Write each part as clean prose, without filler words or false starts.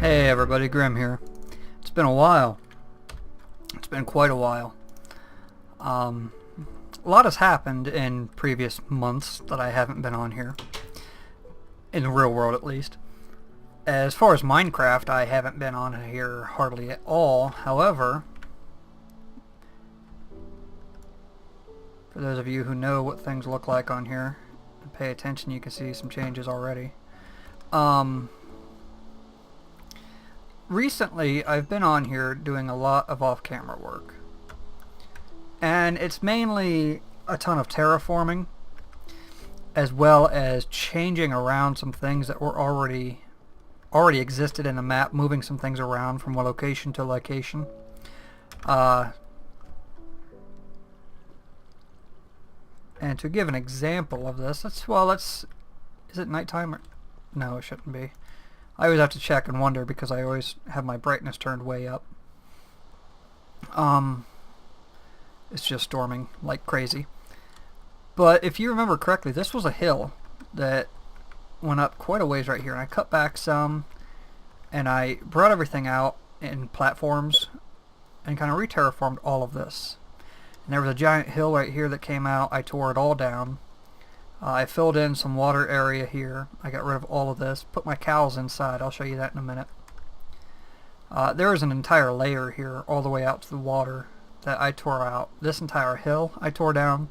Hey everybody, Grimm here. It's been a while. It's been quite a while. A lot has happened in previous months that I haven't been on here. In the real world, at least. As far as Minecraft, I haven't been on here hardly at all. However, for those of you who know what things look like on here and pay attention, you can see some changes already. Recently, I've been on here doing a lot of off-camera work. And it's mainly a ton of terraforming, as well as changing around some things that were already existed in the map, moving some things around from one location to location. And to give an example of this, is it nighttime or no, it shouldn't be. I always have to check and wonder because I always have my brightness turned way up. It's just storming like crazy. But if you remember correctly, this was a hill that went up quite a ways right here, and I cut back some and I brought everything out in platforms and kind of re-terraformed all of this. And there was a giant hill right here that came out. I tore it all down. I filled in some water area here. I got rid of all of this. Put my cows inside. I'll show you that in a minute. There is an entire layer here all the way out to the water that I tore out. This entire hill I tore down.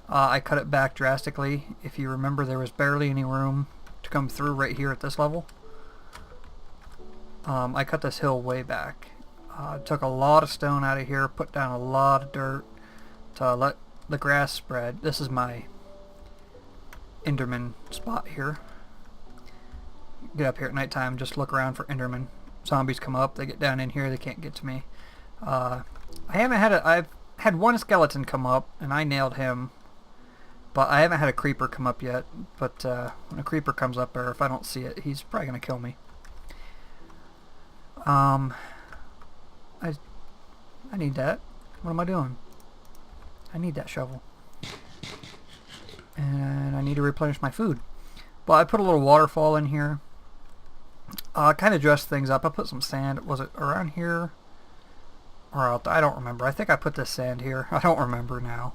I cut it back drastically. If you remember, there was barely any room to come through right here at this level. I cut this hill way back. Took a lot of stone out of here. Put down a lot of dirt to let the grass spread. This is my Enderman spot here. Get up here at nighttime, just look around for Enderman. Zombies come up, they get down in here, they can't get to me. I've had one skeleton come up and I nailed him, but I haven't had a creeper come up yet. But when a creeper comes up there, if I don't see it, he's probably gonna kill me. I need that. What am I doing? I need that shovel. And I need to replenish my food. But I put a little waterfall in here. Kind of dressed things up. I put some sand. Was it around here? Or out there? I don't remember. I think I put this sand here. I don't remember now.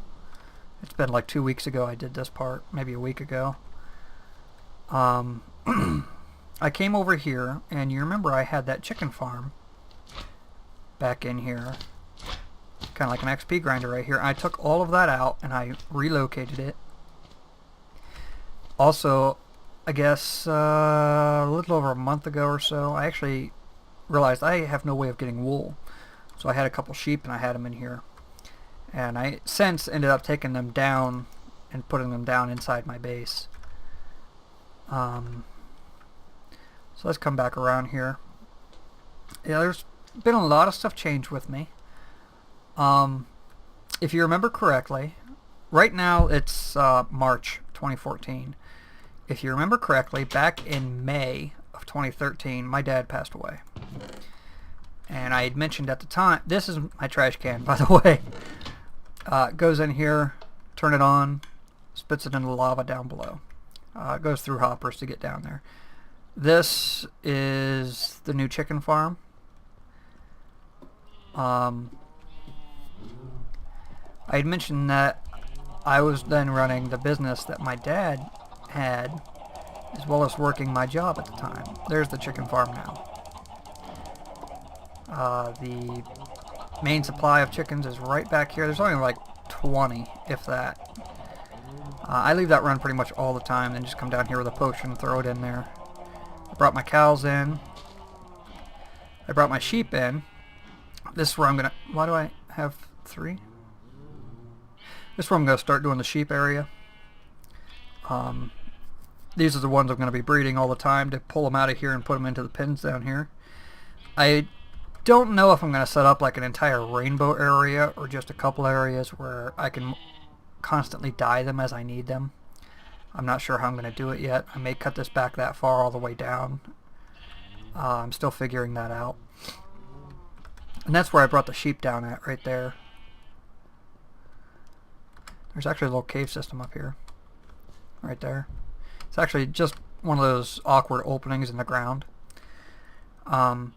It's been like 2 weeks ago I did this part. Maybe a week ago. I came over here, and you remember I had that chicken farm back in here. Kind of like an XP grinder right here. I took all of that out, and I relocated it. Also, I guess a little over a month ago or so, I actually realized I have no way of getting wool. So I had a couple sheep and I had them in here. And I since ended up taking them down and putting them down inside my base. So let's come back around here. Yeah, there's been a lot of stuff changed with me. If you remember correctly, right now it's March 2014. If you remember correctly, back in May of 2013, my dad passed away. And I had mentioned at the time, this is my trash can, by the way. It goes in here, turn it on, spits it into the lava down below. It goes through hoppers to get down there. This is the new chicken farm. I had mentioned that I was then running the business that my dad had, as well as working my job at the time. There's the chicken farm now. The main supply of chickens is right back here. There's only like 20, if that. I leave that run pretty much all the time, then just come down here with a potion and throw it in there. I brought my cows in. I brought my sheep in. This is where I'm gonna... Why do I have 3? This is where I'm gonna start doing the sheep area. These are the ones I'm going to be breeding all the time to pull them out of here and put them into the pens down here. I don't know if I'm going to set up like an entire rainbow area or just a couple areas where I can constantly dye them as I need them. I'm not sure how I'm going to do it yet. I may cut this back that far all the way down. I'm still figuring that out. And that's where I brought the sheep down at, right there. There's actually a little cave system up here. Right there. It's actually just one of those awkward openings in the ground. Um,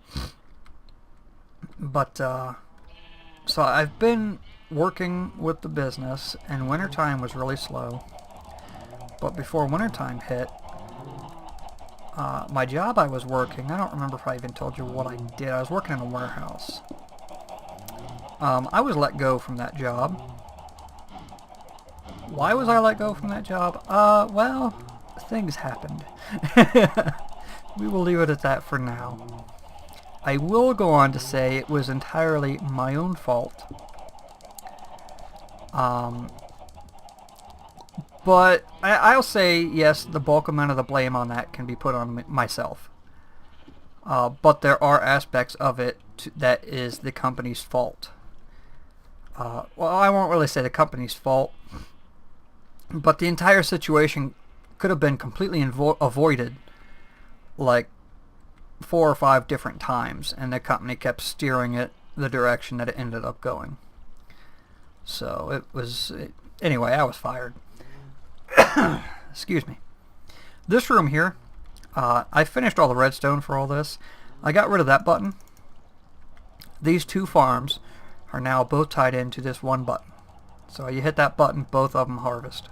but so I've been working with the business, and wintertime was really slow. But before wintertime hit, my job I was working, I don't remember if I even told you what I did. I was working in a warehouse. I was let go from that job. Why was I let go from that job? Well, things happened. We will leave it at that for now. I will go on to say it was entirely my own fault. But I'll say, yes, the bulk amount of the blame on that can be put on myself. But there are aspects of it that is the company's fault. Well, I won't really say the company's fault, but the entire situation could have been completely avoided like 4 or 5 different times, and the company kept steering it the direction that it ended up going. So anyway, I was fired. Excuse me. This room here, I finished all the redstone for all this. I got rid of that button. These 2 farms are now both tied into this one button. So you hit that button, both of them harvest.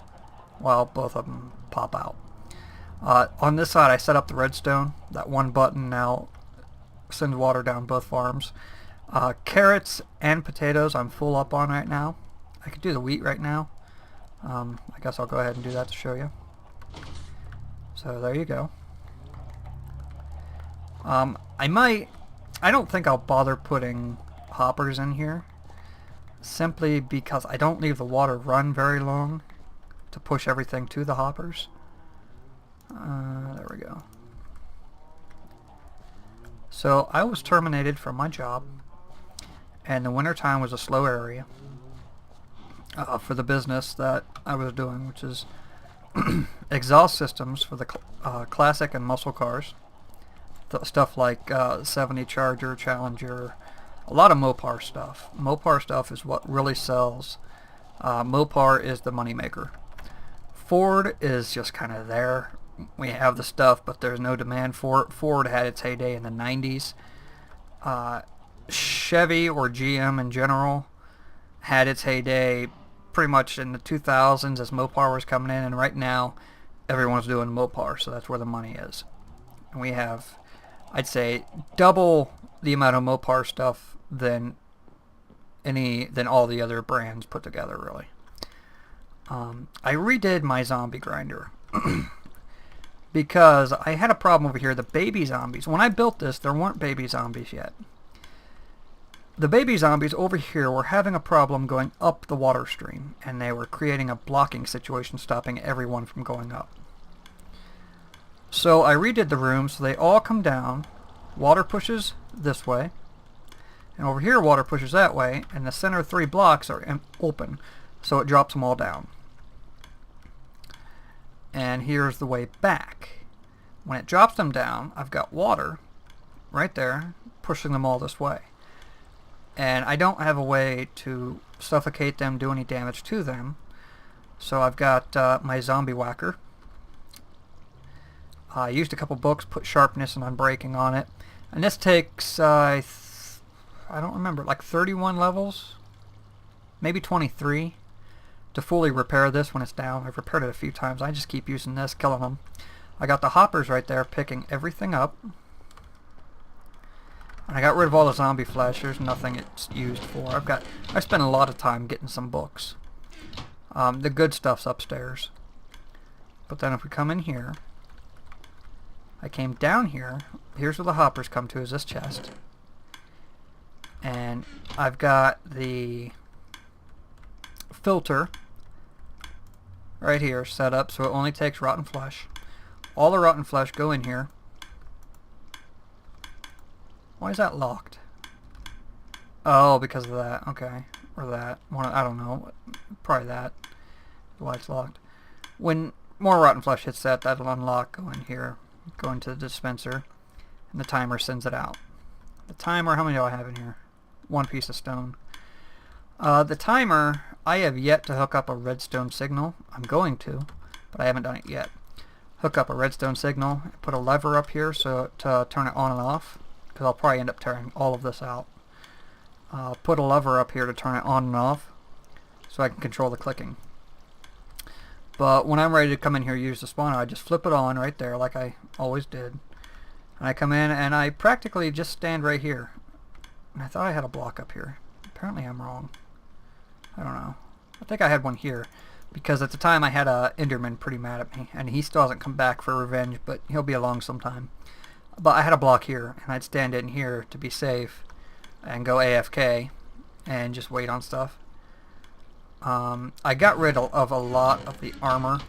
Well, both of them pop out. On this side, I set up the redstone. That one button now sends water down both farms. Carrots and potatoes I'm full up on right now. I could do the wheat right now. I guess I'll go ahead and do that to show you. So there you go. I don't think I'll bother putting hoppers in here, simply because I don't leave the water run very long to push everything to the hoppers. There we go. So I was terminated from my job, and the wintertime was a slow area for the business that I was doing, which is exhaust systems for the classic and muscle cars. Stuff like 70 Charger, Challenger, a lot of Mopar stuff. Mopar stuff is what really sells. Mopar is the moneymaker. Ford is just kind of there. We have the stuff, but there's no demand for it. Ford had its heyday in the 90s. Chevy, or GM in general, had its heyday pretty much in the 2000s as Mopar was coming in, and right now everyone's doing Mopar, so that's where the money is. And we have, I'd say, double the amount of Mopar stuff than all the other brands put together, really. I redid my zombie grinder because I had a problem over here. The baby zombies, when I built this, there weren't baby zombies yet. The baby zombies over here were having a problem going up the water stream, and they were creating a blocking situation, stopping everyone from going up. So I redid the room so they all come down. Water pushes this way, and over here water pushes that way, and the center 3 blocks are open, so it drops them all down. And here's the way back. When it drops them down, I've got water right there pushing them all this way. And I don't have a way to suffocate them, do any damage to them. So I've got my zombie whacker. I used a couple books, put sharpness and unbreaking on it. And this takes, I don't remember, like 31 levels? Maybe 23 to fully repair this when it's down. I've repaired it a few times. I just keep using this, killing them. I got the hoppers right there picking everything up. And I got rid of all the zombie flesh. There's nothing it's used for. I spent a lot of time getting some books. The good stuff's upstairs. But then if we come in here, I came down here. Here's where the hoppers come to, is this chest. And I've got the filter right here set up so it only takes rotten flesh. All the rotten flesh go in here. Why is that locked? Oh, because of that. Okay. Or that. I don't know. Probably that. Why it's locked. When more rotten flesh hits that, that'll unlock, go in here, go into the dispenser, and the timer sends it out. The timer, how many do I have in here? 1 piece of stone. The timer, I have yet to hook up a redstone signal. I'm going to, but I haven't done it yet. Hook up a redstone signal, put a lever up here so to turn it on and off, because I'll probably end up tearing all of this out. Put a lever up here to turn it on and off so I can control the clicking. But when I'm ready to come in here and use the spawner, I just flip it on right there like I always did. And I come in and I practically just stand right here. And I thought I had a block up here. Apparently I'm wrong. I don't know. I think I had one here, because at the time I had a Enderman pretty mad at me, and he still hasn't come back for revenge, but he'll be along sometime. But I had a block here, and I'd stand in here to be safe and go AFK and just wait on stuff. I got rid of a lot of the armor,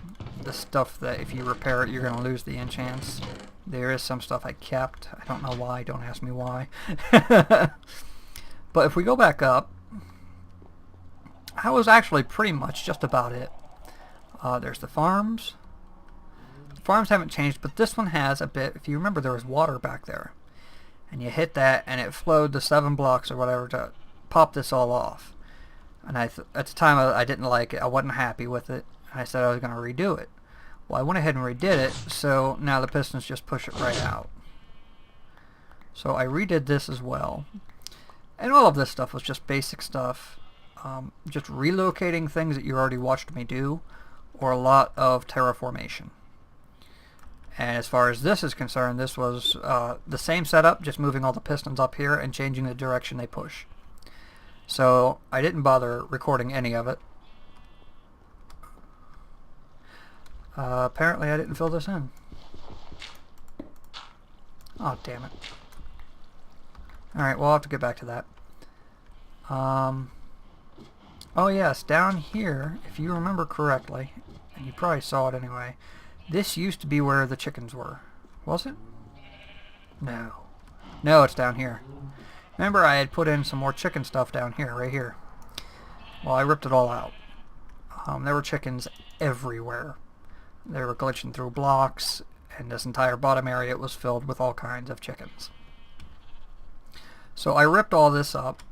the stuff that if you repair it you're going to lose the enchants. There is some stuff I kept. I don't know why, don't ask me why. But if we go back up, that was actually pretty much just about it. There's the farms. The farms haven't changed, but this one has a bit. If you remember, there was water back there. And you hit that, and it flowed the 7 blocks or whatever to pop this all off. And at the time, I didn't like it. I wasn't happy with it. And I said I was going to redo it. Well, I went ahead and redid it, so now the pistons just push it right out. So I redid this as well. And all of this stuff was just basic stuff. Just relocating things that you already watched me do, or a lot of terraformation. And as far as this is concerned, this was the same setup, just moving all the pistons up here and changing the direction they push. So I didn't bother recording any of it. Apparently I didn't fill this in. Oh, damn it. Alright, we'll have to get back to that. Oh yes, down here, if you remember correctly, and you probably saw it anyway, this used to be where the chickens were. Was it? No. No, it's down here. Remember, I had put in some more chicken stuff down here, right here. Well, I ripped it all out. There were chickens everywhere. They were glitching through blocks, and this entire bottom area was filled with all kinds of chickens. So I ripped all this up,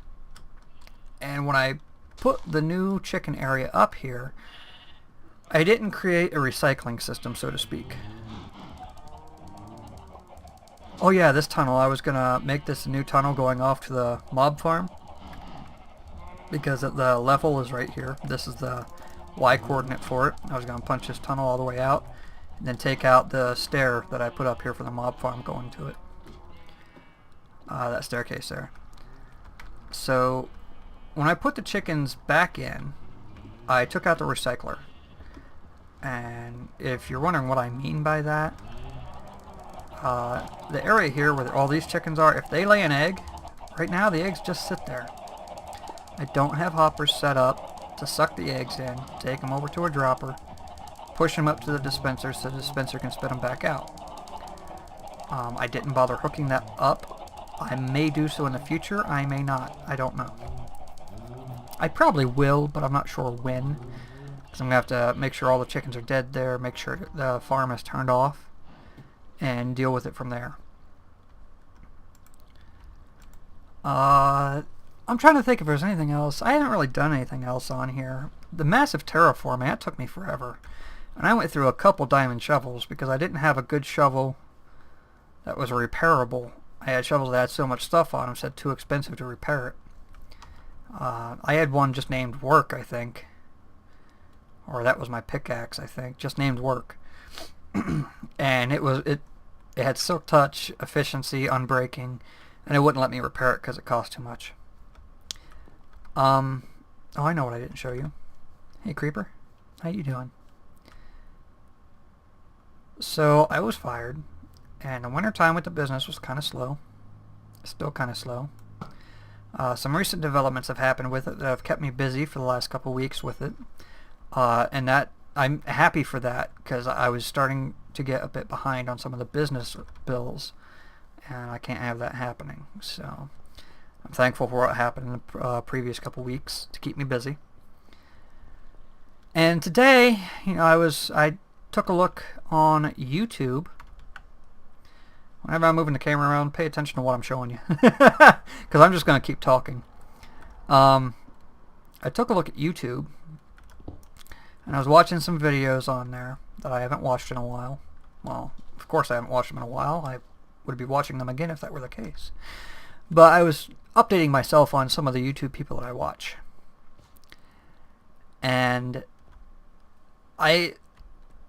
and when I put the new chicken area up here, I didn't create a recycling system, so to speak. Oh yeah, this tunnel, I was gonna make this a new tunnel going off to the mob farm, because the level is right here. This is the Y coordinate for it. I was gonna punch this tunnel all the way out and then take out the stair that I put up here for the mob farm going to it. That staircase there. So when I put the chickens back in, I took out the recycler. And if you're wondering what I mean by that, the area here where all these chickens are, if they lay an egg, right now the eggs just sit there. I don't have hoppers set up to suck the eggs in, take them over to a dropper, push them up to the dispenser so the dispenser can spit them back out. I didn't bother hooking that up. I may do so in the future, I may not, I don't know. I probably will, but I'm not sure when. Because I'm going to have to make sure all the chickens are dead there, make sure the farm is turned off, and deal with it from there. I'm trying to think if there's anything else. I haven't really done anything else on here. The massive terraforming, that took me forever. And I went through a couple diamond shovels because I didn't have a good shovel that was repairable. I had shovels that had so much stuff on them, so it's too expensive to repair it. I had one just named Work, I think. Or that was my pickaxe, I think. Just named Work. And it had silk touch, efficiency, unbreaking, and it wouldn't let me repair it because it cost too much. Oh, I know what I didn't show you. Hey, Creeper. How you doing? So, I was fired, and the winter time with the business was kind of slow. Still kind of slow. Some recent developments have happened with it that have kept me busy for the last couple weeks with it. And that I'm happy for that because I was starting to get a bit behind on some of the business bills, and I can't have that happening. So I'm thankful for what happened in the previous couple weeks to keep me busy. And today, I took a look on YouTube. Whenever I'm moving the camera around, pay attention to what I'm showing you, because I'm just going to keep talking. I took a look at YouTube, and I was watching some videos on there that I haven't watched in a while. Well, of course I haven't watched them in a while. I would be watching them again if that were the case. But I was updating myself on some of the YouTube people that I watch. And I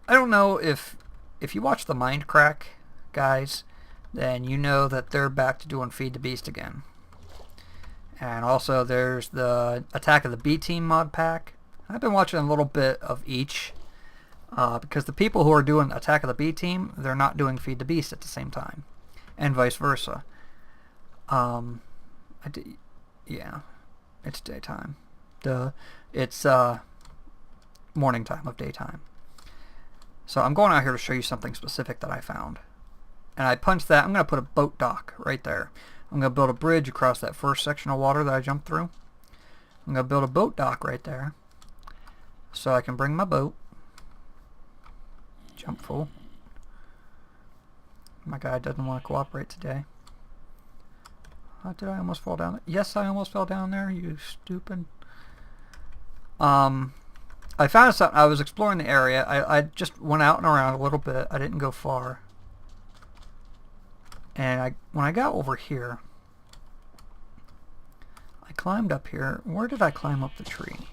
don't know if you watch the Mindcrack guys, then you know that they're back to doing Feed the Beast again. And also there's the Attack of the B-Team mod pack. I've been watching a little bit of each because the people who are doing Attack of the B-Team, they're not doing Feed the Beast at the same time, and vice versa. Yeah, it's daytime. It's morning time of daytime. So I'm going out here to show you something specific that I found. And I punched that. I'm going to put a boat dock right there. I'm going to build a bridge across that first section of water that I jumped through. I'm going to build a boat dock right there so I can bring my boat. Jump full. My guy doesn't want to cooperate today. Did I almost fall down there? Yes, I almost fell down there, you stupid. I found something. I was exploring the area. I just went out and around a little bit. I didn't go far. And when I got over here, I climbed up here. Where did I climb up the tree?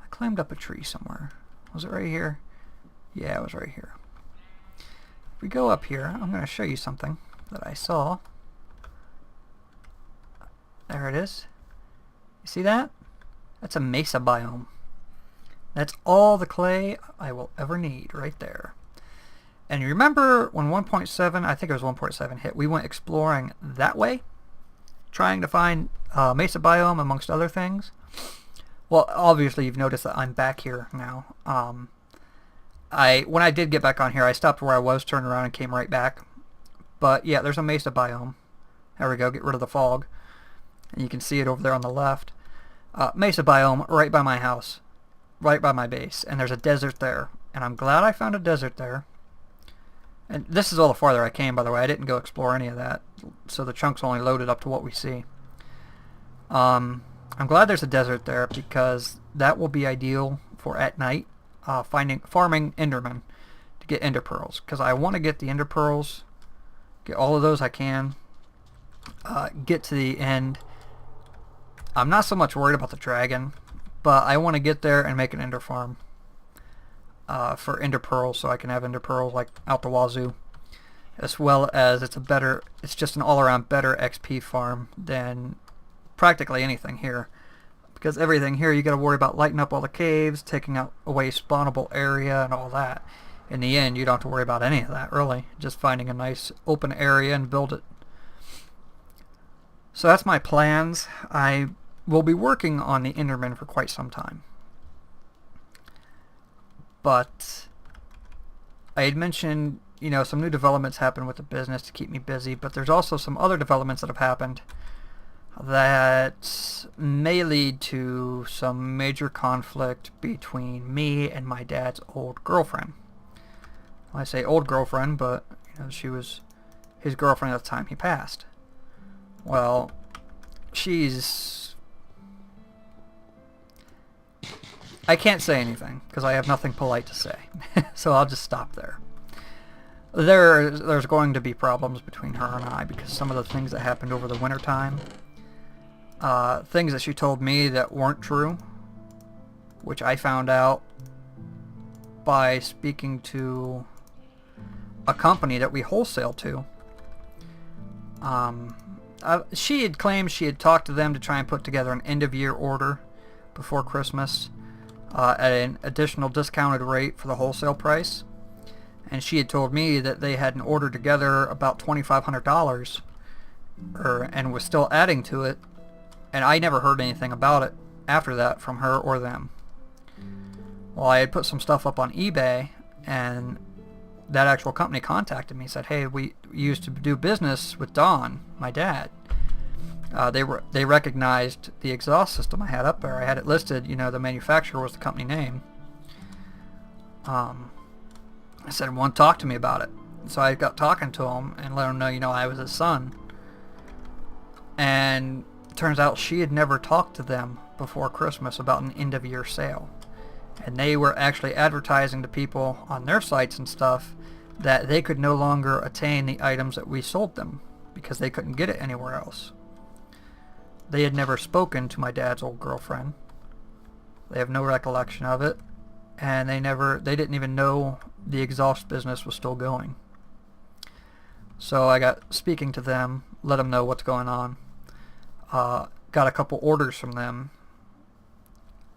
I climbed up a tree somewhere. Was it right here? Yeah, it was right here. If we go up here, I'm going to show you something that I saw. There it is. You see that? That's a mesa biome. That's all the clay I will ever need right there. And you remember when 1.7, I think it was 1.7 hit, we went exploring that way, trying to find mesa biome amongst other things? Well, obviously you've noticed that I'm back here now. When I did get back on here, I stopped where I was, turned around, and came right back. But yeah, there's a mesa biome. There we go, get rid of the fog. And you can see it over there on the left. Mesa biome right by my house, right by my base. And there's a desert there. And I'm glad I found a desert there. And this is all the farther I came, by the way. I didn't go explore any of that. So the chunk's only loaded up to what we see. I'm glad there's a desert there because that will be ideal for at night farming Endermen to get Ender Pearls. Because I want to get the Ender Pearls, get all of those I can, get to the end. I'm not so much worried about the dragon, but I want to get there and make an Ender farm for Ender Pearls, so I can have Ender Pearls like out the wazoo, as well as it's just an all-around better XP farm than practically anything here, because everything here you got to worry about lighting up all the caves, taking away spawnable area and all that. In the end, you don't have to worry about any of that really, just finding a nice open area and build it. So that's my plans. I will be working on the Enderman for quite some time. But I had mentioned, some new developments happened with the business to keep me busy, but there's also some other developments that have happened that may lead to some major conflict between me and my dad's old girlfriend. Well, I say old girlfriend, but she was his girlfriend at the time he passed. Well, I can't say anything because I have nothing polite to say, so I'll just stop there. There's going to be problems between her and I because some of the things that happened over the winter time, things that she told me that weren't true, which I found out by speaking to a company that we wholesale to. She had claimed she had talked to them to try and put together an end-of-year order before Christmas at an additional discounted rate for the wholesale price. And she had told me that they had an order together about $2,500 and was still adding to it. And I never heard anything about it after that from her or them. Well, I had put some stuff up on eBay, and that actual company contacted me and said, hey, we used to do business with Don, my dad. They recognized the exhaust system I had up there. I had it listed, the manufacturer was the company name. I said, well, talk to me about it. So I got talking to him and let him know, I was his son. And it turns out she had never talked to them before Christmas about an end-of-year sale. And they were actually advertising to people on their sites and stuff that they could no longer attain the items that we sold them because they couldn't get it anywhere else. They had never spoken to my dad's old girlfriend. They have no recollection of it, and they didn't even know the exhaust business was still going. So I got speaking to them, let them know what's going on. Got a couple orders from them,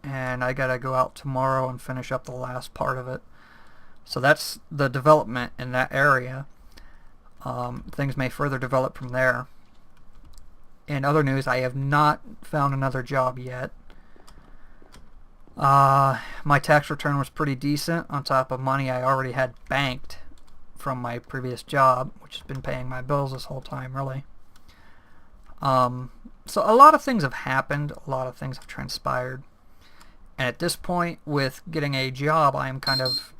and I gotta go out tomorrow and finish up the last part of it. So that's the development in that area. Things may further develop from there. In other news, I have not found another job yet. My tax return was pretty decent on top of money I already had banked from my previous job, which has been paying my bills this whole time, really. So a lot of things have happened, a lot of things have transpired, and at this point, with getting a job, I am kind of...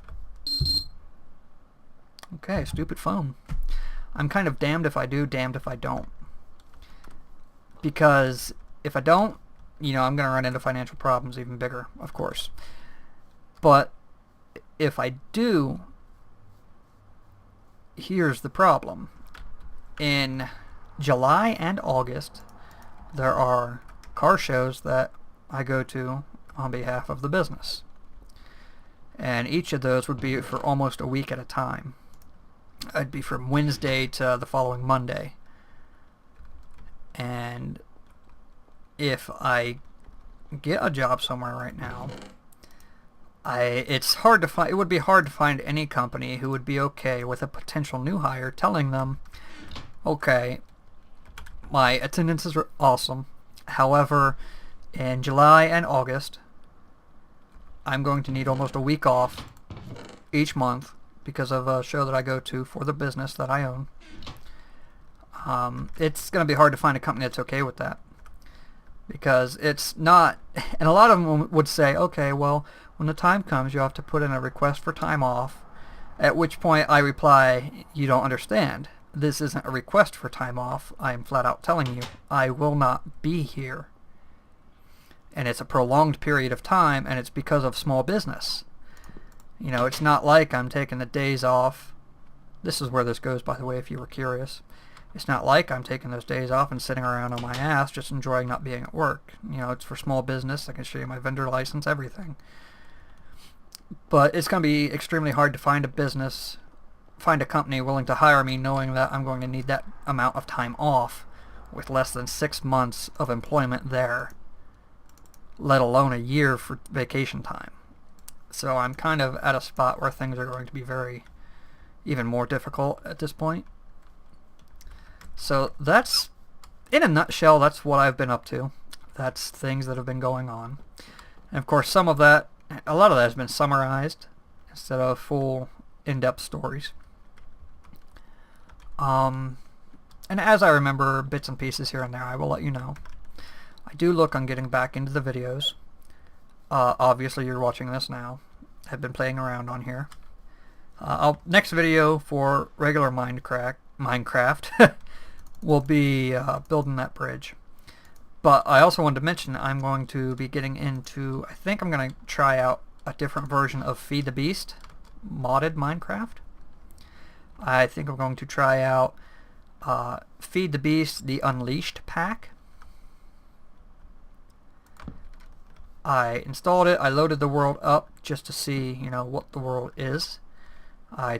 Okay, stupid phone. I'm kind of damned if I do, damned if I don't. Because if I don't, I'm going to run into financial problems even bigger, of course. But if I do, here's the problem. In July and August, there are car shows that I go to on behalf of the business. And each of those would be for almost a week at a time. I'd be from Wednesday to the following Monday. And if I get a job somewhere right now, it's hard to find. It would be hard to find any company who would be okay with a potential new hire telling them, okay, my attendances are awesome. However, in July and August, I'm going to need almost a week off each month because of a show that I go to for the business that I own. It's going to be hard to find a company that's okay with that. Because it's not... And a lot of them would say, okay, well, when the time comes, you have to put in a request for time off. At which point I reply, you don't understand. This isn't a request for time off. I'm flat out telling you, I will not be here. And it's a prolonged period of time, and it's because of small business. It's not like I'm taking the days off. This is where this goes, by the way, if you were curious. It's not like I'm taking those days off and sitting around on my ass just enjoying not being at work. It's for small business. I can show you my vendor license, everything. But it's going to be extremely hard to find a company willing to hire me knowing that I'm going to need that amount of time off with less than 6 months of employment there, let alone a year for vacation time. So I'm kind of at a spot where things are going to be even more difficult at this point. So that's, in a nutshell, that's what I've been up to. That's things that have been going on. And of course, a lot of that has been summarized instead of full in-depth stories. And as I remember bits and pieces here and there, I will let you know. I do look on getting back into the videos. Obviously, you're watching this now. I've been playing around on here. Next video for regular Minecraft will be building that bridge. But I also wanted to mention I'm going to be getting into, I think I'm going to try out a different version of Feed the Beast, modded Minecraft. I think I'm going to try out Feed the Beast, the Unleashed pack. I installed it, I loaded the world up just to see, what the world is. I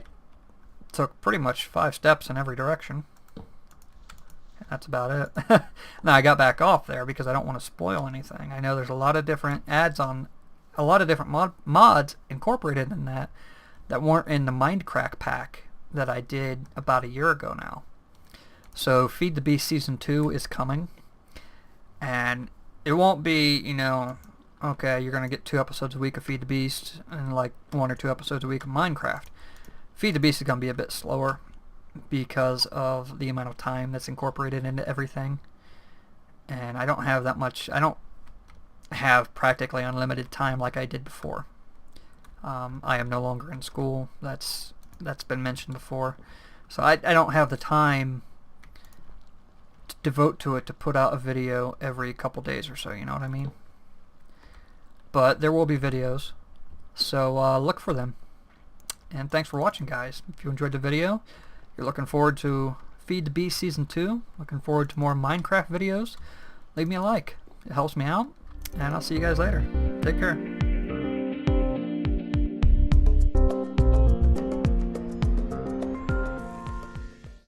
took pretty much 5 steps in every direction. And that's about it. Now I got back off there because I don't want to spoil anything. I know there's a lot of different ads on, a lot of different mods incorporated in that weren't in the Minecraft pack that I did about a year ago now. So Feed the Beast Season 2 is coming. And it won't be, okay, you're going to get 2 episodes a week of Feed the Beast and like 1 or 2 episodes a week of Minecraft. Feed the Beast is going to be a bit slower because of the amount of time that's incorporated into everything. And I don't have that much, I don't have practically unlimited time like I did before. I am no longer in school. That's been mentioned before. So I don't have the time to devote to it to put out a video every couple days or so, you know what I mean? But there will be videos, so look for them. And thanks for watching, guys. If you enjoyed the video, you're looking forward to Feed the Beast Season 2, looking forward to more Minecraft videos, leave me a like. It helps me out, and I'll see you guys later. Take care.